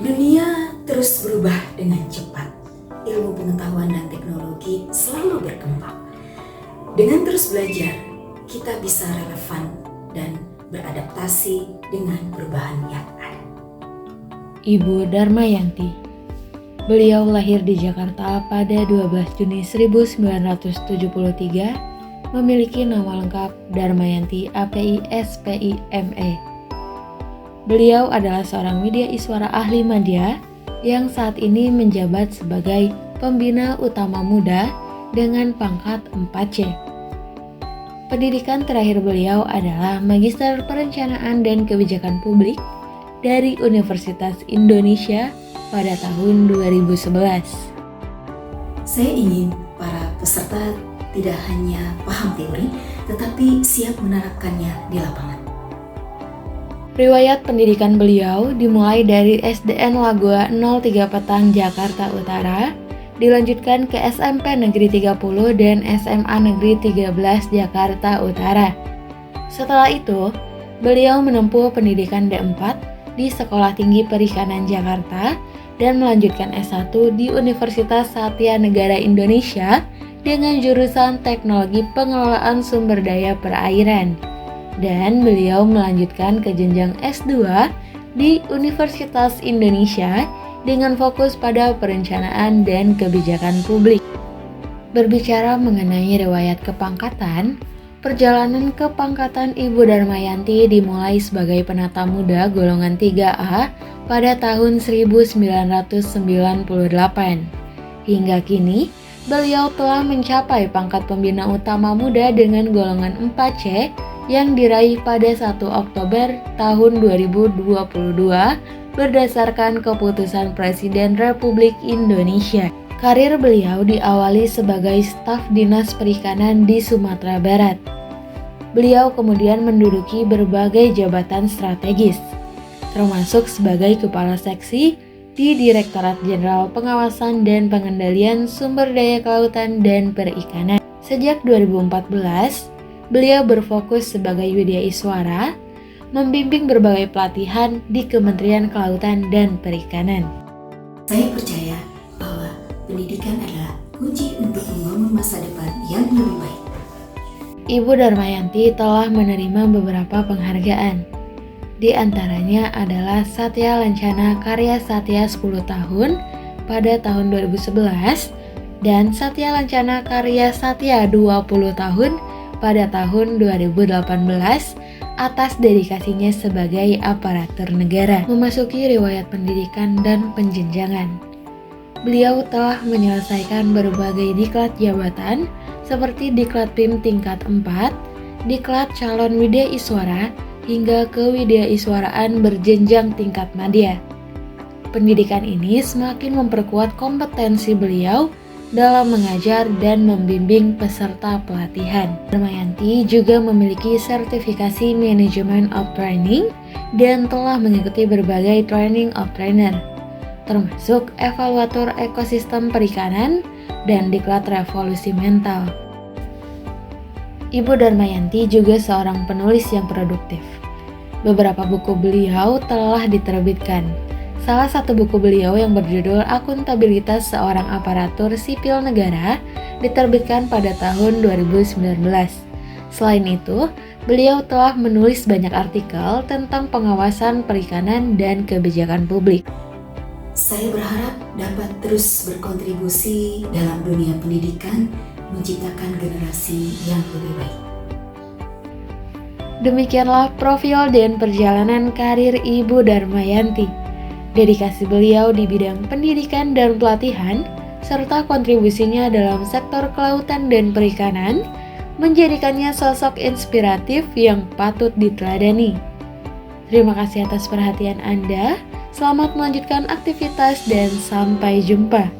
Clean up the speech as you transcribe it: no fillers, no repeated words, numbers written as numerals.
Dunia terus berubah dengan cepat. Ilmu pengetahuan dan teknologi selalu berkembang. Dengan terus belajar, kita bisa relevan dan beradaptasi dengan perubahan yang ada. Ibu Darmayanti. Beliau lahir di Jakarta pada 12 Juni 1973, memiliki nama lengkap Darmayanti API SPI ME. Beliau adalah seorang media iswara ahli madya yang saat ini menjabat sebagai Pembina Utama Muda dengan pangkat 4C. Pendidikan terakhir beliau adalah Magister Perencanaan dan Kebijakan Publik dari Universitas Indonesia pada tahun 2011. Saya ingin para peserta tidak hanya paham teori, tetapi siap menerapkannya di lapangan. Riwayat pendidikan beliau dimulai dari SDN Lagoa 03 Petang, Jakarta Utara, dilanjutkan ke SMP Negeri 30 dan SMA Negeri 13 Jakarta Utara. Setelah itu, beliau menempuh pendidikan D4 di Sekolah Tinggi Perikanan Jakarta dan melanjutkan S1 di Universitas Satya Negara Indonesia dengan jurusan Teknologi Pengelolaan Sumber Daya Perairan. Dan beliau melanjutkan ke jenjang S2 di Universitas Indonesia dengan fokus pada perencanaan dan kebijakan publik. Berbicara mengenai riwayat kepangkatan, perjalanan kepangkatan Ibu Darmayanti dimulai sebagai penata muda golongan 3A pada tahun 1998. Hingga kini, beliau telah mencapai pangkat Pembina Utama Muda dengan golongan 4C yang diraih pada 1 Oktober tahun 2022 berdasarkan keputusan Presiden Republik Indonesia. Karir beliau diawali sebagai staf Dinas Perikanan di Sumatera Barat. Beliau kemudian menduduki berbagai jabatan strategis, termasuk sebagai Kepala Seksi di Direktorat Jenderal Pengawasan dan Pengendalian Sumber Daya Kelautan dan Perikanan. Sejak 2014, beliau berfokus sebagai widya iswara, membimbing berbagai pelatihan di Kementerian Kelautan dan Perikanan. Saya percaya bahwa pendidikan adalah kunci untuk membangun masa depan yang lebih baik. Ibu Darmayanti telah menerima beberapa penghargaan. Di antaranya adalah Satya Lancana Karya Satya 10 tahun pada tahun 2011 dan Satya Lancana Karya Satya 20 tahun pada tahun 2018 atas dedikasinya sebagai aparatur negara. Memasuki riwayat pendidikan dan penjenjangan, beliau telah menyelesaikan berbagai diklat jabatan seperti diklat PIM tingkat 4, diklat calon widya iswara, hingga kewidyaiswaraan berjenjang tingkat madya. Pendidikan ini semakin memperkuat kompetensi beliau dalam mengajar dan membimbing peserta pelatihan. Darmayanti juga memiliki sertifikasi Management of Training dan telah mengikuti berbagai Training of Trainer, termasuk evaluator ekosistem perikanan dan diklat revolusi mental. Ibu Darmayanti juga seorang penulis yang produktif. Beberapa buku beliau telah diterbitkan. Salah satu buku beliau yang berjudul Akuntabilitas Seorang Aparatur Sipil Negara diterbitkan pada tahun 2019. Selain itu, beliau telah menulis banyak artikel tentang pengawasan perikanan dan kebijakan publik. Saya berharap dapat terus berkontribusi dalam dunia pendidikan, menciptakan generasi yang lebih baik. Demikianlah profil dan perjalanan karir Ibu Darmayanti. Dedikasi beliau di bidang pendidikan dan pelatihan, serta kontribusinya dalam sektor kelautan dan perikanan, menjadikannya sosok inspiratif yang patut diteladani. Terima kasih atas perhatian Anda, selamat melanjutkan aktivitas dan sampai jumpa.